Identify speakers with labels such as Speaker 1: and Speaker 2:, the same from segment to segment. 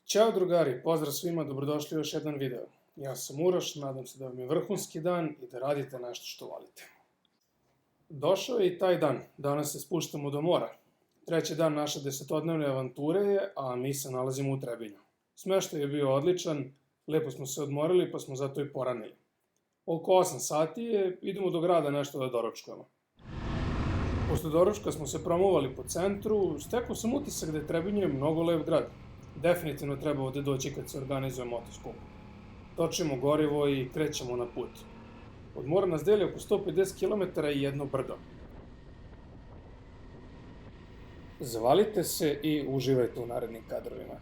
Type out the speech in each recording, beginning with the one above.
Speaker 1: Ćao drugari, pozdrav svima, dobrodošli u još jedan video. Ja sam Uroš, nadam se da vam je vrhunski dan i da radite nešto što volite. Došao je i taj dan, danas se spuštamo do mora. Treći dan naše 10-dnevne avanture je, a mi se nalazimo u Trebinju. Smeštaj je bio odličan, lepo smo se odmorili pa smo zato i poranili. Oko 8 sati je, idemo do grada nešto da doručkujemo. Posle doručka smo se promovali po centru, stekao sam utisak da je Trebinje mnogo lep grad. Definitivno treba ovde doći kad se organizuje motoskup. Točimo gorivo i krećemo na put. Od mora nas deli oko 150 km i jedno brdo. Zavalite se i uživajte u narednim kadrovima.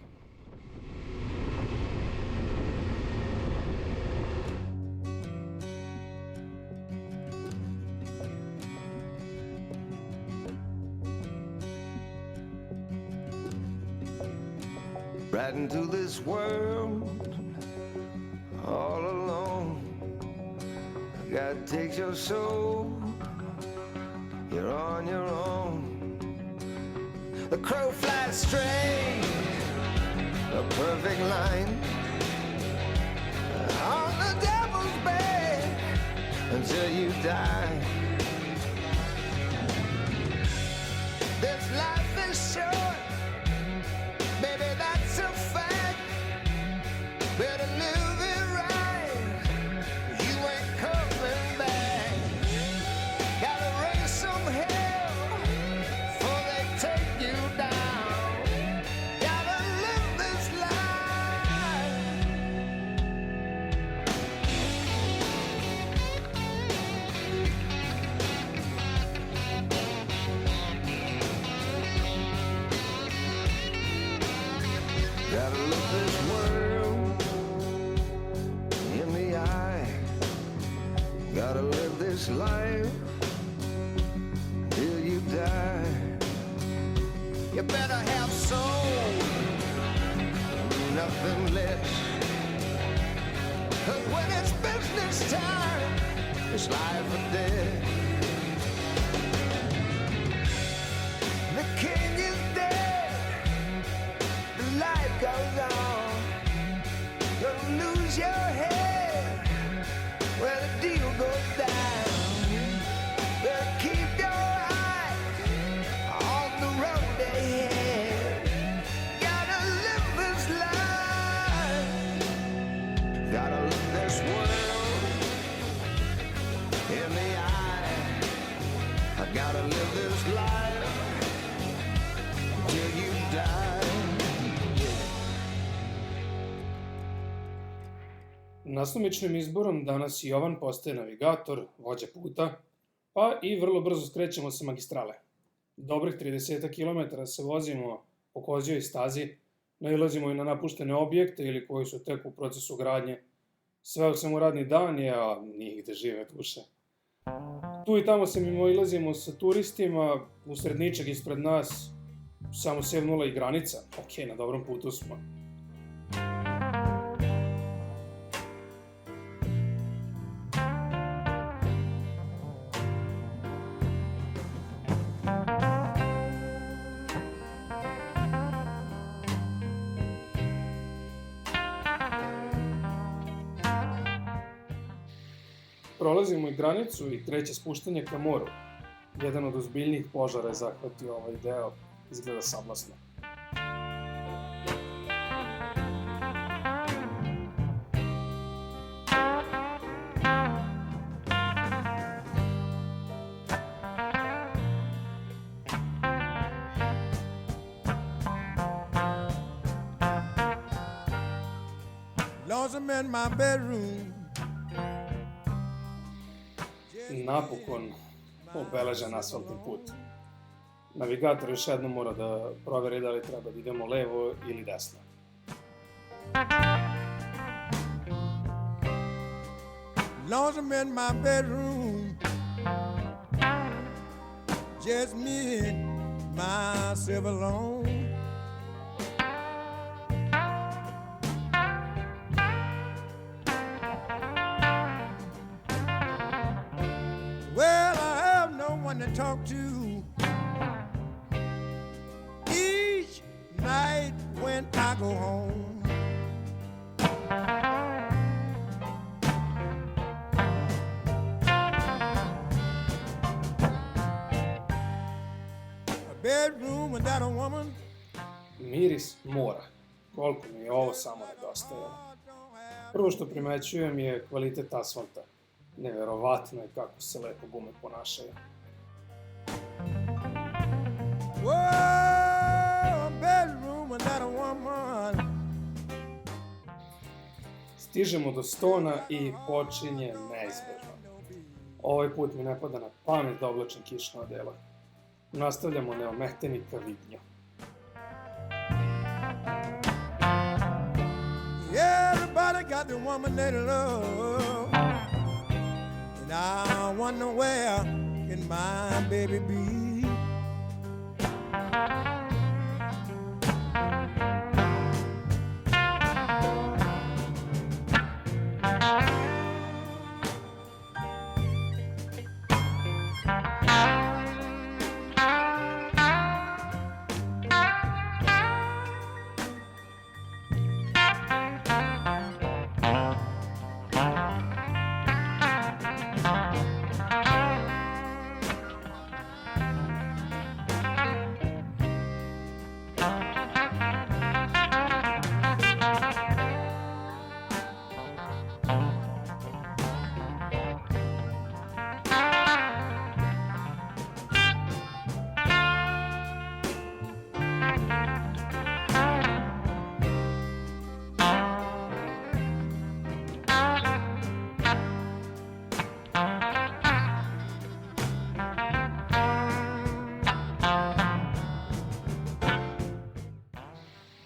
Speaker 2: Right into this world, all alone. God takes your soul, you're on your own. The crow flies straight, a perfect line, on the devil's back until you die. This life is short, baby, that's a fact. Better live it right, you ain't coming back. Gotta raise some hell before they take you down. Gotta live this life. Gotta look this world in the eye. Gotta live this life till you die. You better have soul, nothing less. 'Cause when it's business time, it's life or death. The king is dead, the life goes on. You'll lose your head when the deal goes down. Better keep your eyes on the road ahead. Gotta live this life. Gotta look this world in the eye. I gotta live this life till you die.
Speaker 1: Nasumičnim izborom danas i Jovan postaje navigator, vođa puta, pa i vrlo brzo skrećemo sa magistrale. Dobrih 30 km se vozimo po kozijoj stazi, nailazimo i na napuštene objekte ili koji su tek u procesu gradnje. Sve u svemu radni dan je, a nigde žive duše. Tu i tamo se mimoilazimo sa turistima, usred ničeg ispred nas, samo sevnula i granica, ok, na dobrom putu smo. Prolazimo i granicu i kreće spuštanje ka moru. Jedan od ozbiljnijih požara je zahvatio ovaj deo, izgleda sablasno.
Speaker 3: Lost him in my bedroom.
Speaker 1: Napokon obeležen asfaltni put. Navigator još jednom mora da proveri da li treba da idemo levo ili desno.
Speaker 3: Lost him in my bedroom. Just me and myself alone. Well, I have no one to talk to. Each night when I go home. bedroom without a woman.
Speaker 1: Miris mora. Koliko mi je ovo samo nedostajalo. Prvo što primećujem je kvalitet asfalta. Neverovatno je kako se lepo gume ponašaju.
Speaker 3: Whoa, a bedroom without a woman.
Speaker 1: Stižemo do Stona i počinje neizbežno. Ovaj put mi ne pada na pamet da oblačim kišna odela. Nastavljamo neometeni ka Vidnju.
Speaker 3: Everybody got the woman they love, and I wonder where can my baby be?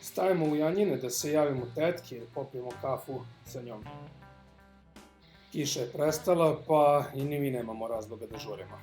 Speaker 1: Stajemo u Janjine da se javimo tetki i popijemo kafu sa njom. Kiša je prestala, pa i ni mi nemamo razloga da žurimo.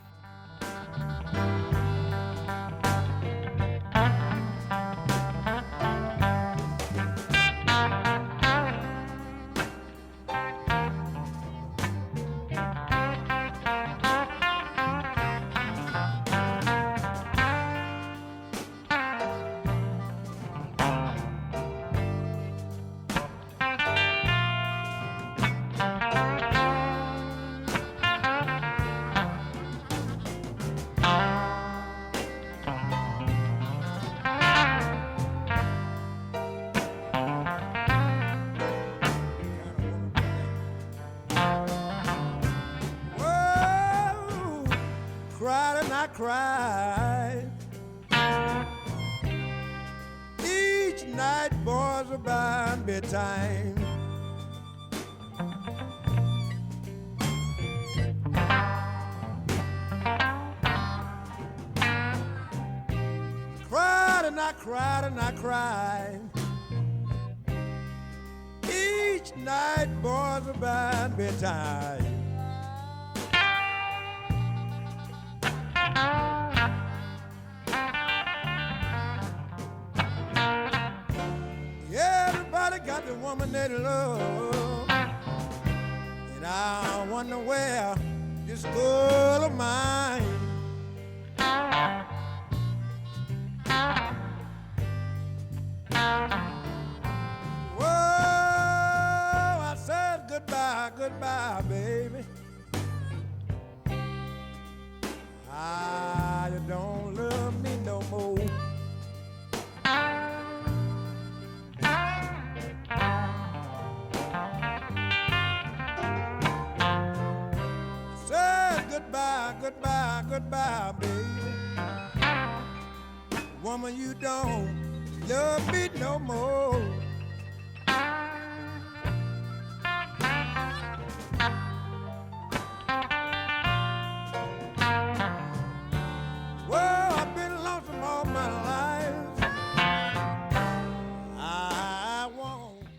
Speaker 1: I cried each night, boys, about bedtime. Cried and I cried and I cried each night, boys, about bedtime. Everybody got the woman they love, and I wonder where this girl of mine. Whoa, I said goodbye, goodbye, baby. You don't love me no more. Say goodbye, goodbye, goodbye, baby. Woman, you don't love me no more.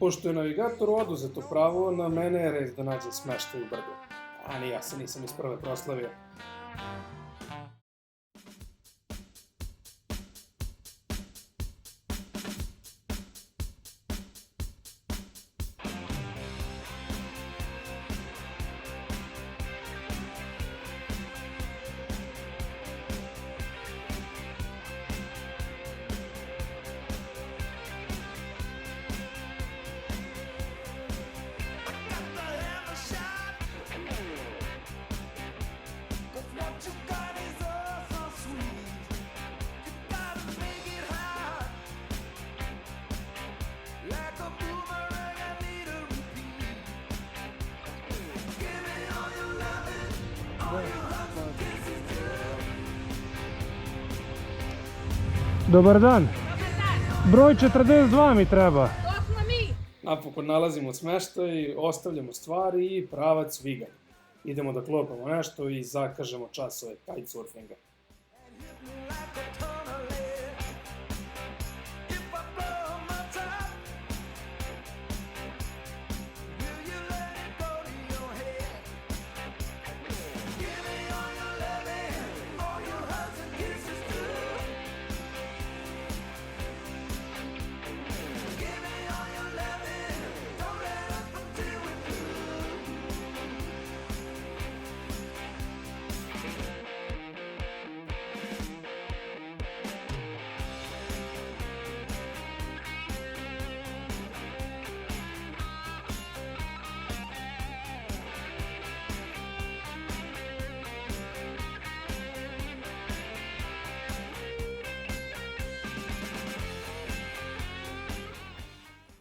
Speaker 1: Pošto je navigatoru oduzeto pravo, na mene je red da nađem smeštaj u brdu. A ni ja se nisam iz prve proslavio. Dobar dan. Broj 42 mi treba.
Speaker 4: To smo mi!
Speaker 1: Napokon nalazimo smeštaj, ostavljamo stvari i pravac Viganj. Idemo da klopamo nešto i zakažemo časove kitesurfinga.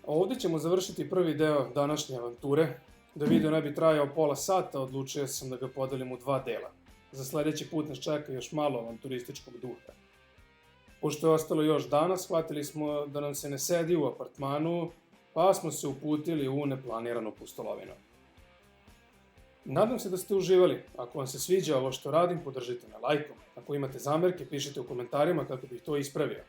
Speaker 1: Ovdje ćemo završiti prvi deo današnje avanture. Da video ne bi trajao pola sata, odlučio sam da ga podelim u 2 dela. Za sljedeći put nas čeka još malo avanturističkog duha. Pošto je ostalo još dana, shvatili smo da nam se ne sedi u apartmanu, pa smo se uputili u neplaniranu pustolovinu. Nadam se da ste uživali. Ako vam se sviđa ovo što radim, podržite me lajkom. Ako imate zamerke, pišite u komentarima kako bih to ispravio.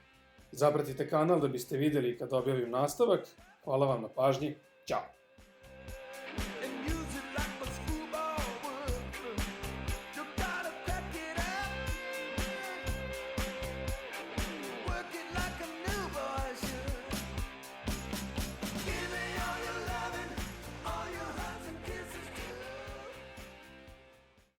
Speaker 1: Zapratite kanal da biste vidjeli kad objavim nastavak. Hvala vam na pažnji. Ćao!